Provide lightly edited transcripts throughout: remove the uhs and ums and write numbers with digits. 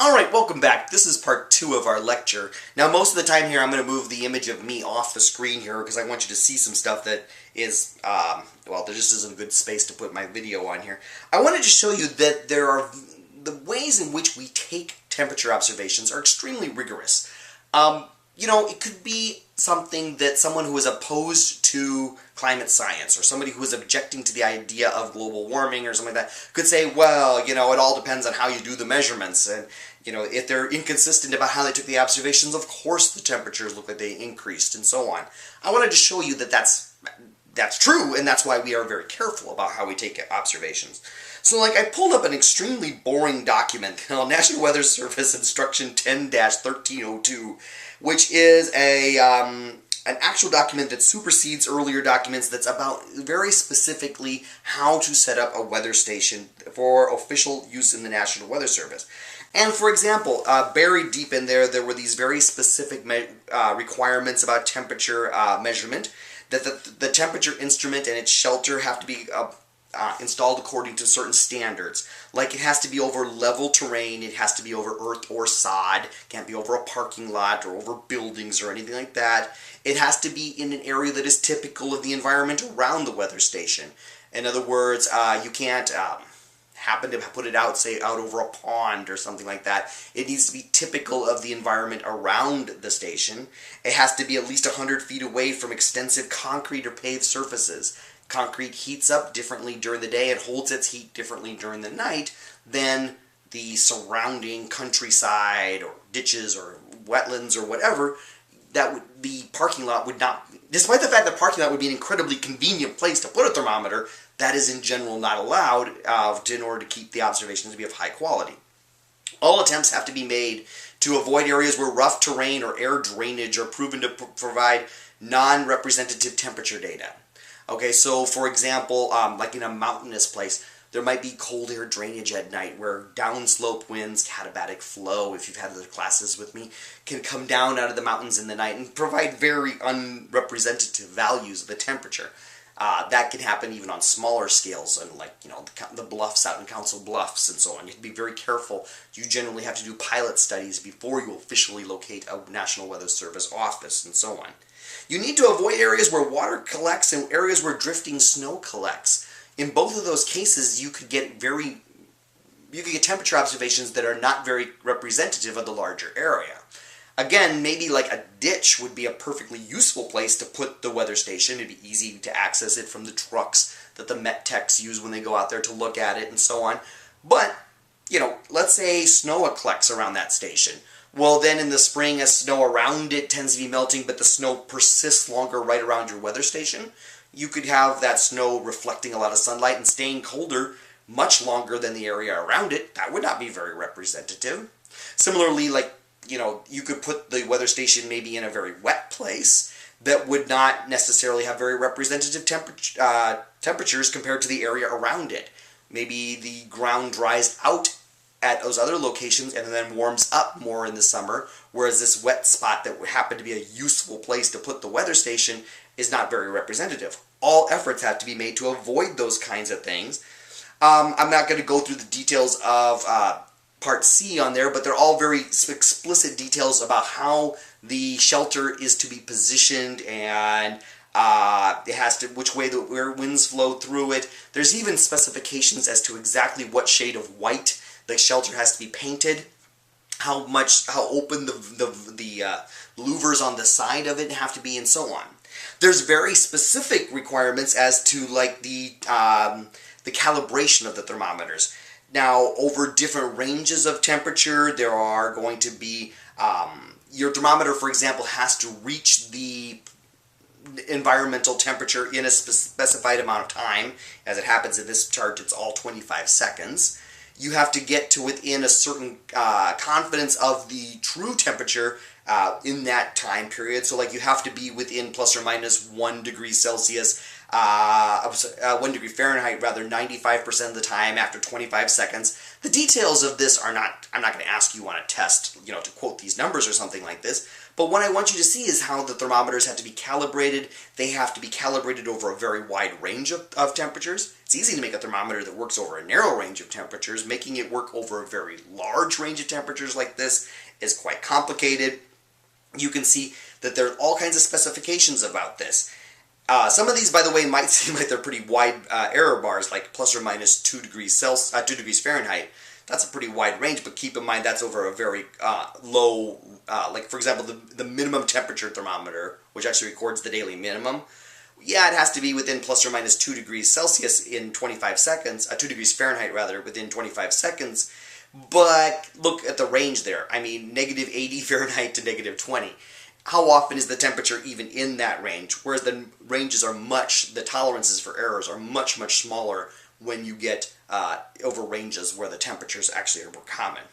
Alright, welcome back. This is part 2 of our lecture. Now most of the time here I'm going to move the image of me off the screen here because I want you to see some stuff that is, well, there just isn't a good space to put my video on here. I wanted to show you that there are, the ways in which we take temperature observations are extremely rigorous. You know, it could be something that someone who is opposed to climate science or somebody who is objecting to the idea of global warming or something like that could say, well, you know, it all depends on how you do the measurements, and you know, if they're inconsistent about how they took the observations, of course the temperatures look like they increased and so on. I wanted to show you that that's true, and that's why we are very careful about how we take observations. So like I pulled up an extremely boring document called National Weather Service Instruction 10-1302, which is an actual document that supersedes earlier documents that's about very specifically how to set up a weather station for official use in the National Weather Service. And for example, buried deep in there, there were these very specific requirements about temperature measurement, that the temperature instrument and its shelter have to be installed according to certain standards. Like it has to be over level terrain, it has to be over earth or sod, can't be over a parking lot or over buildings or anything like that. It has to be in an area that is typical of the environment around the weather station. In other words, you can't happen to put it out, say, out over a pond or something like that. It needs to be typical of the environment around the station. It has to be at least 100 feet away from extensive concrete or paved surfaces. Concrete heats up differently during the day and holds its heat differently during the night than the surrounding countryside or ditches or wetlands or whatever. The parking lot would not, despite the fact that parking lot would be an incredibly convenient place to put a thermometer, that is in general not allowed in order to keep the observations to be of high quality. All attempts have to be made to avoid areas where rough terrain or air drainage are proven to provide non-representative temperature data. Okay, so for example, like in a mountainous place, there might be cold air drainage at night where downslope winds, katabatic flow, if you've had the classes with me, can come down out of the mountains in the night and provide very unrepresentative values of the temperature. That can happen even on smaller scales, and like, you know, the bluffs out in Council Bluffs and so on. You have to be very careful. You generally have to do pilot studies before you officially locate a National Weather Service office and so on. You need to avoid areas where water collects and areas where drifting snow collects. In both of those cases, you could get temperature observations that are not very representative of the larger area. Again, maybe like a ditch would be a perfectly useful place to put the weather station. It'd be easy to access it from the trucks that the Met Techs use when they go out there to look at it and so on. But, you know, let's say snow collects around that station. Well, then in the spring, as snow around it tends to be melting, but the snow persists longer right around your weather station, you could have that snow reflecting a lot of sunlight and staying colder much longer than the area around it. That would not be very representative. Similarly, like, you know, you could put the weather station maybe in a very wet place that would not necessarily have very representative temperatures compared to the area around it. Maybe the ground dries out at those other locations and then warms up more in the summer, whereas this wet spot that would happen to be a useful place to put the weather station is not very representative. All efforts have to be made to avoid those kinds of things. I'm not going to go through the details of Part C on there, but they're all very explicit details about how the shelter is to be positioned, and it has to, which way where winds flow through it. There's even specifications as to exactly what shade of white the shelter has to be painted, how open the louvers on the side of it have to be, and so on. There's very specific requirements as to like the calibration of the thermometers. Now, over different ranges of temperature, there are going to be, your thermometer, for example, has to reach the environmental temperature in a specified amount of time. As it happens in this chart, it's all 25 seconds. You have to get to within a certain confidence of the true temperature in that time period. So like you have to be within plus or minus 1 degree Celsius, 1 degree Fahrenheit rather, 95% of the time after 25 seconds. The details of this are not, I'm not going to ask you on a test, you know, to quote these numbers or something like this, but what I want you to see is how the thermometers have to be calibrated. They have to be calibrated over a very wide range of temperatures. It's easy to make a thermometer that works over a narrow range of temperatures. Making it work over a very large range of temperatures like this is quite complicated. You can see that there are all kinds of specifications about this. Some of these, by the way, might seem like they're pretty wide error bars, like plus or minus 2 degrees Fahrenheit. That's a pretty wide range, but keep in mind that's over a very low, like for example, the minimum temperature thermometer, which actually records the daily minimum. Yeah, it has to be within plus or minus 2 degrees Celsius in 25 seconds, 2 degrees Fahrenheit rather, within 25 seconds. But look at the range there. I mean, negative 80 Fahrenheit to negative 20. How often is the temperature even in that range? Whereas the ranges are the tolerances for errors are much, much smaller when you get over ranges where the temperatures actually are more common.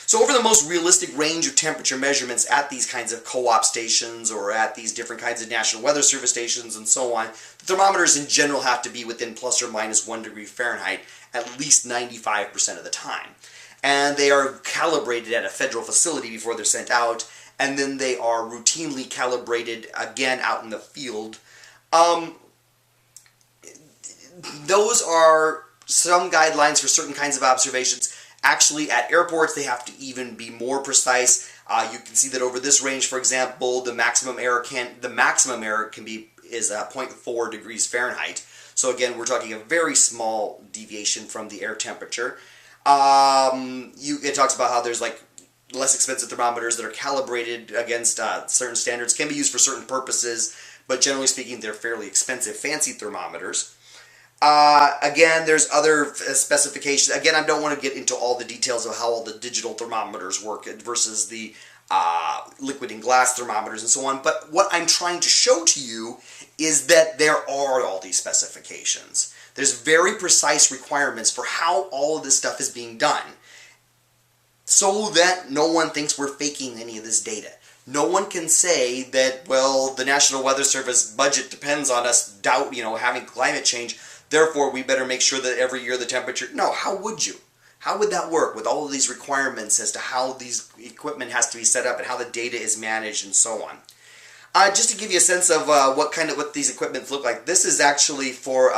So over the most realistic range of temperature measurements at these kinds of co-op stations or at these different kinds of National Weather Service stations and so on, the thermometers in general have to be within plus or minus 1 degree Fahrenheit at least 95% of the time. And they are calibrated at a federal facility before they're sent out, and then they are routinely calibrated again out in the field. Those are some guidelines for certain kinds of observations. Actually, at airports, they have to even be more precise. You can see that over this range, for example, the maximum error is 0.4 degrees Fahrenheit. So again, we're talking a very small deviation from the air temperature. It talks about how there's like less expensive thermometers that are calibrated against certain standards, can be used for certain purposes, but generally speaking, they're fairly expensive, fancy thermometers. Again, there's other specifications. Again, I don't want to get into all the details of how all the digital thermometers work versus the liquid and glass thermometers and so on, but what I'm trying to show to you is that there are all these specifications. There's very precise requirements for how all of this stuff is being done so that no one thinks we're faking any of this data. No one can say that, well, the National Weather Service budget depends on us having climate change, therefore we better make sure that every year the temperature... No, how would you? How would that work with all of these requirements as to how these equipment has to be set up and how the data is managed and so on? Just to give you a sense of what these equipments look like, this is actually for...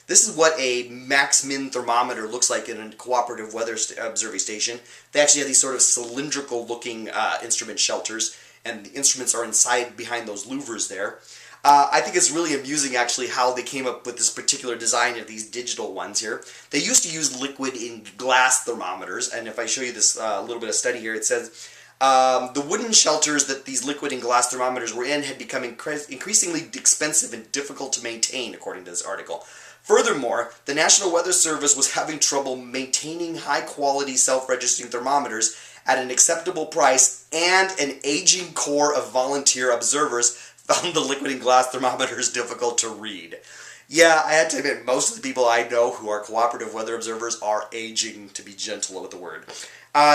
This is what a max-min thermometer looks like in a cooperative weather observing station. They actually have these sort of cylindrical-looking instrument shelters, and the instruments are inside behind those louvers there. I think it's really amusing, actually, how they came up with this particular design of these digital ones here. They used to use liquid in glass thermometers, and if I show you this little bit of study here, it says the wooden shelters that these liquid and glass thermometers were in had become increasingly expensive and difficult to maintain, according to this article. Furthermore, the National Weather Service was having trouble maintaining high-quality self-registering thermometers at an acceptable price, and an aging corps of volunteer observers found the liquid and glass thermometers difficult to read. Yeah, I had to admit, most of the people I know who are cooperative weather observers are aging, to be gentle with the word.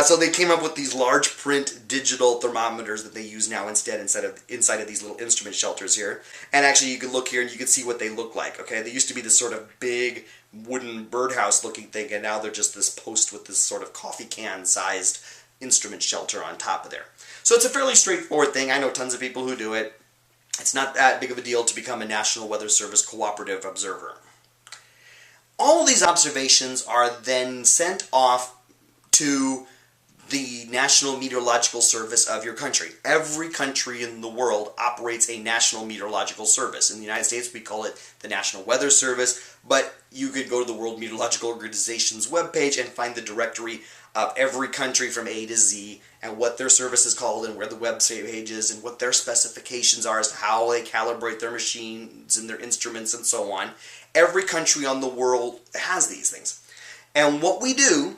So they came up with these large print digital thermometers that they use now instead inside of these little instrument shelters here. And actually you can look here and you can see what they look like. Okay, they used to be this sort of big wooden birdhouse looking thing, and now they're just this post with this sort of coffee can sized instrument shelter on top of there. So it's a fairly straightforward thing. I know tons of people who do it. It's not that big of a deal to become a National Weather Service cooperative observer. All of these observations are then sent off to the National Meteorological Service of your country. Every country in the world operates a National Meteorological Service. In the United States, we call it the National Weather Service, but you could go to the World Meteorological Organization's webpage and find the directory of every country from A to Z and what their service is called and where the webpage is and what their specifications are as to how they calibrate their machines and their instruments and so on. Every country on the world has these things. And what we do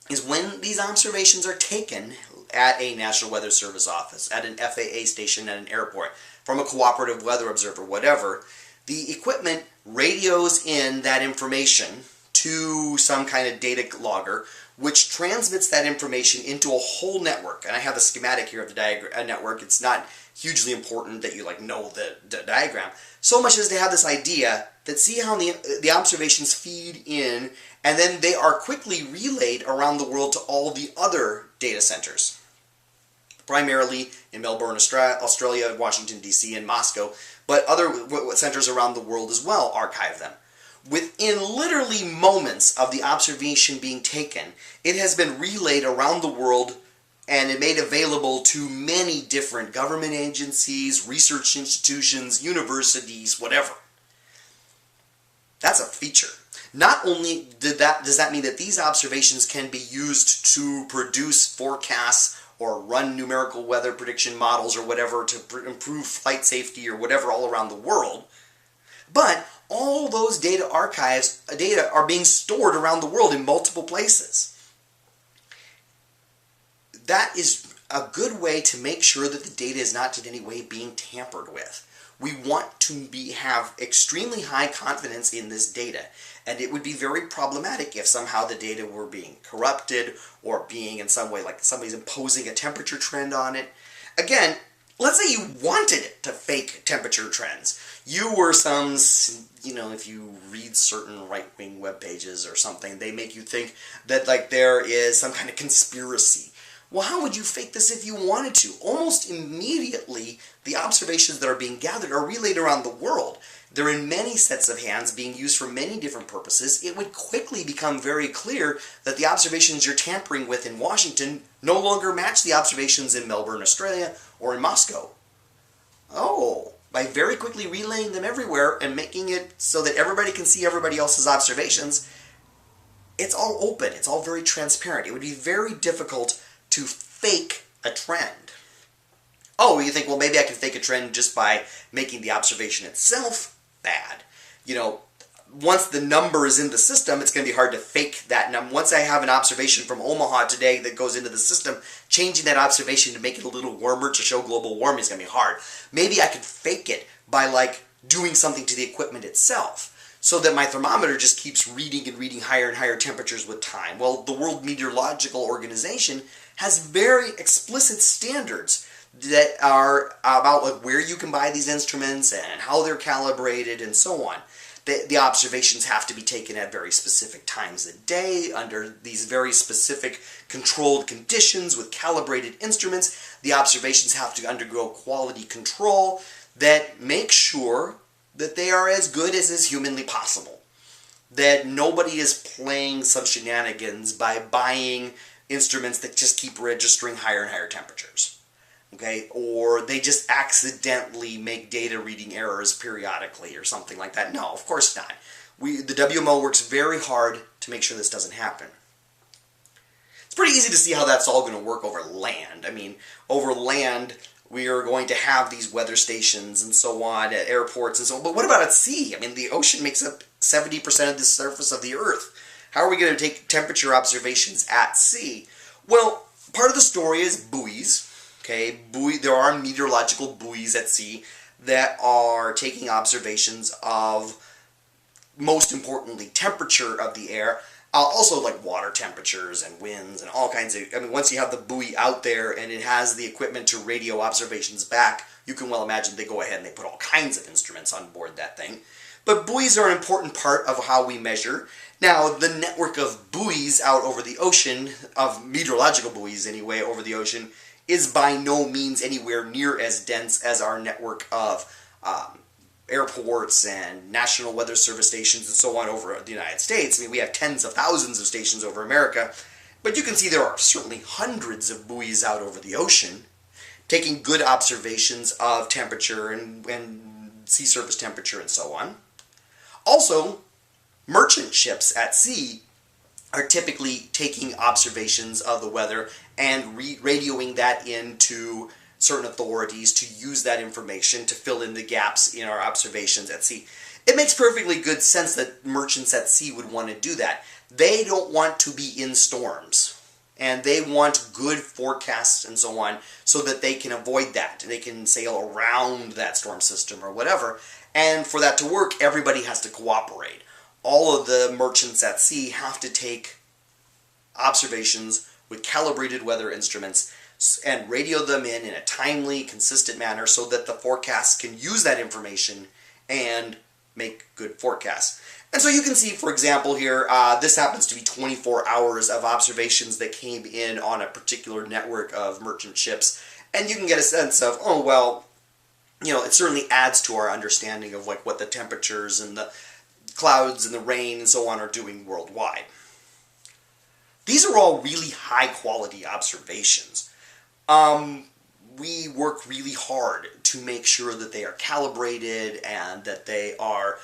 is when these observations are taken at a National Weather Service office, at an FAA station, at an airport, from a cooperative weather observer, whatever, the equipment radios in that information to some kind of data logger, which transmits that information into a whole network. And I have the schematic here of the network. It's not hugely important that you know the diagram, so much as to have this idea that see how the observations feed in, and then they are quickly relayed around the world to all the other data centers, primarily in Melbourne, Australia, Washington, D.C., and Moscow, but other centers around the world as well archive them. Within literally moments of the observation being taken, it has been relayed around the world and it made available to many different government agencies, research institutions, universities, whatever. That's a feature. Not only does that mean that these observations can be used to produce forecasts or run numerical weather prediction models or whatever to improve flight safety or whatever all around the world, but all those data archives, data are being stored around the world in multiple places. That is a good way to make sure that the data is not in any way being tampered with. We want to have extremely high confidence in this data, and it would be very problematic if somehow the data were being corrupted or being in some way like somebody's imposing a temperature trend on it. Again, let's say you wanted to fake temperature trends. You were some, if you read certain right-wing web pages or something, they make you think that like there is some kind of conspiracy. Well, how would you fake this if you wanted to? Almost immediately, the observations that are being gathered are relayed around the world. They're in many sets of hands, being used for many different purposes. It would quickly become very clear that the observations you're tampering with in Washington no longer match the observations in Melbourne, Australia, or in Moscow. Oh, by very quickly relaying them everywhere and making it so that everybody can see everybody else's observations, it's all open, it's all very transparent. It would be very difficult to fake a trend. Oh, you think, well, maybe I can fake a trend just by making the observation itself bad. Once the number is in the system, it's going to be hard to fake that number. Once I have an observation from Omaha today that goes into the system, changing that observation to make it a little warmer to show global warming is going to be hard. Maybe I could fake it by doing something to the equipment itself, so that my thermometer just keeps reading and reading higher and higher temperatures with time. Well, the World Meteorological Organization has very explicit standards that are about where you can buy these instruments and how they're calibrated and so on. The observations have to be taken at very specific times a day under these very specific controlled conditions with calibrated instruments. The observations have to undergo quality control that makes sure that they are as good as is humanly possible. That nobody is playing some shenanigans by buying instruments that just keep registering higher and higher temperatures. Okay, or they just accidentally make data reading errors periodically or something like that. No, of course not. The WMO works very hard to make sure this doesn't happen. It's pretty easy to see how that's all going to work over land. I mean, over land, we are going to have these weather stations and so on at airports and so on. But what about at sea? I mean, the ocean makes up 70% of the surface of the Earth. How are we going to take temperature observations at sea? Well, part of the story is buoys. Okay, there are meteorological buoys at sea that are taking observations of, most importantly, temperature of the air, also like water temperatures and winds and all kinds of, once you have the buoy out there and it has the equipment to radio observations back, you can well imagine they go ahead and they put all kinds of instruments on board that thing. But buoys are an important part of how we measure. Now, the network of buoys out over the ocean, of meteorological buoys anyway, over the ocean, is by no means anywhere near as dense as our network of airports and National Weather Service stations and so on over the United States. I mean, we have tens of thousands of stations over America, but you can see there are certainly hundreds of buoys out over the ocean taking good observations of temperature and sea surface temperature and so on. Also, merchant ships at sea are typically taking observations of the weather and radioing that into certain authorities to use that information to fill in the gaps in our observations at sea. It makes perfectly good sense that merchants at sea would want to do that. They don't want to be in storms, and they want good forecasts and so on so that they can avoid that. They can sail around that storm system or whatever, and for that to work, everybody has to cooperate. All of the merchants at sea have to take observations with calibrated weather instruments and radio them in a timely, consistent manner so that the forecasts can use that information and make good forecasts. And so you can see, for example, here, this happens to be 24 hours of observations that came in on a particular network of merchant ships. And you can get a sense of, oh, well, it certainly adds to our understanding of what the temperatures and the clouds and the rain and so on are doing worldwide. These are all really high quality observations. We work really hard to make sure that they are calibrated and that they are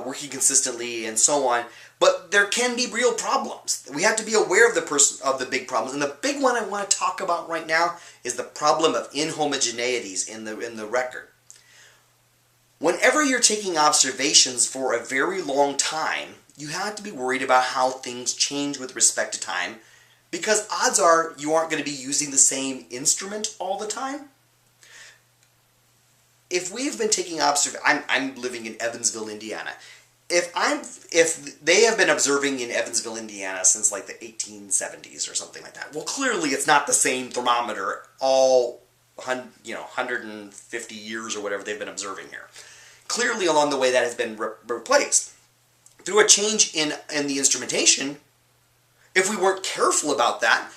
working consistently and so on. But there can be real problems. We have to be aware of the big problems. And the big one I want to talk about right now is the problem of inhomogeneities in the record. Whenever you're taking observations for a very long time, you have to be worried about how things change with respect to time, because odds are you aren't going to be using the same instrument all the time. If we've been taking I'm living in Evansville, Indiana. If they have been observing in Evansville, Indiana since like the 1870s or something like that, well, clearly it's not the same thermometer all 150 years or whatever they've been observing here. Clearly along the way that has been replaced through a change in the instrumentation. If we weren't careful about that,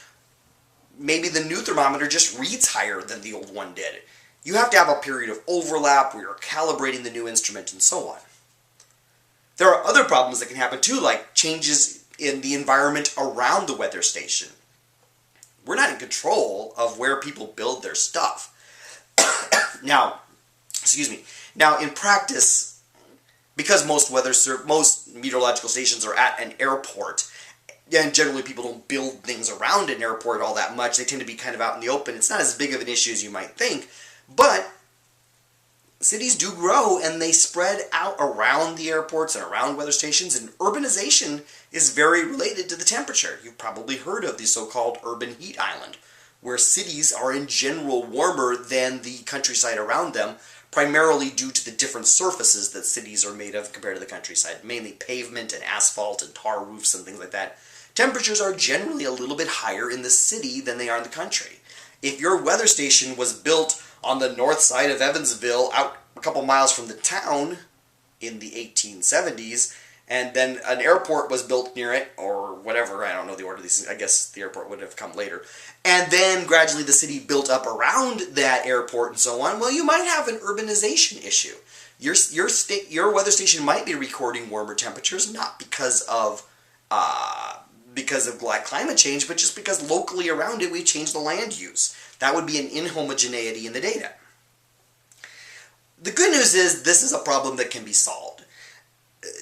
maybe the new thermometer just reads higher than the old one did. You have to have a period of overlap where you're calibrating the new instrument and so on. There are other problems that can happen too, like changes in the environment around the weather station. We're not in control of where people build their stuff. Now, in practice, because most meteorological stations are at an airport, and generally people don't build things around an airport all that much, they tend to be kind of out in the open. It's not as big of an issue as you might think, but cities do grow and they spread out around the airports and around weather stations, and urbanization is very related to the temperature. You've probably heard of the so-called urban heat island, where cities are in general warmer than the countryside around them, primarily due to the different surfaces that cities are made of compared to the countryside, mainly pavement and asphalt and tar roofs and things like that. Temperatures are generally a little bit higher in the city than they are in the country. If your weather station was built on the north side of Evansville, out a couple miles from the town in the 1870s, and then an airport was built near it, or whatever, I don't know the order of these things, I guess the airport would have come later, and then gradually the city built up around that airport and so on, well, you might have an urbanization issue. Your weather station might be recording warmer temperatures, not because of climate change, but just because locally around it we've changed the land use. That would be an inhomogeneity in the data. The good news is this is a problem that can be solved.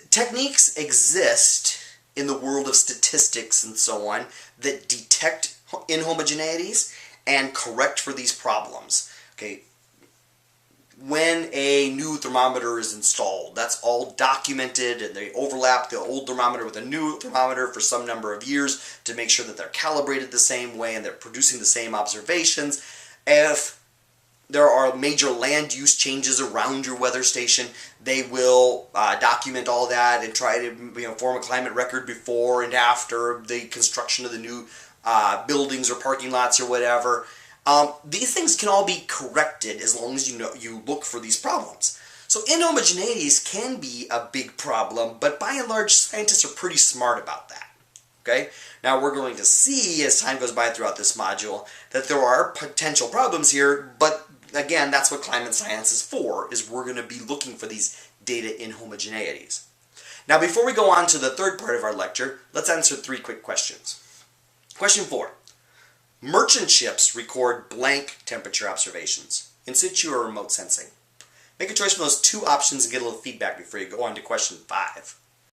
Techniques exist in the world of statistics and so on that detect inhomogeneities and correct for these problems. Okay, when a new thermometer is installed, that's all documented, and they overlap the old thermometer with a new thermometer for some number of years to make sure that they're calibrated the same way and they're producing the same observations. If there are major land use changes around your weather station, they will document all that and try to form a climate record before and after the construction of the new buildings or parking lots or whatever. These things can all be corrected as long as you look for these problems. So inhomogeneities can be a big problem, but by and large scientists are pretty smart about that. Okay? Now we're going to see as time goes by throughout this module that there are potential problems here, but again, that's what climate science is for, is we're going to be looking for these data inhomogeneities. Now before we go on to the third part of our lecture, let's answer 3 quick questions. Question 4. Merchant ships record blank temperature observations, in situ or remote sensing. Make a choice from those 2 options and get a little feedback before you go on to question 5.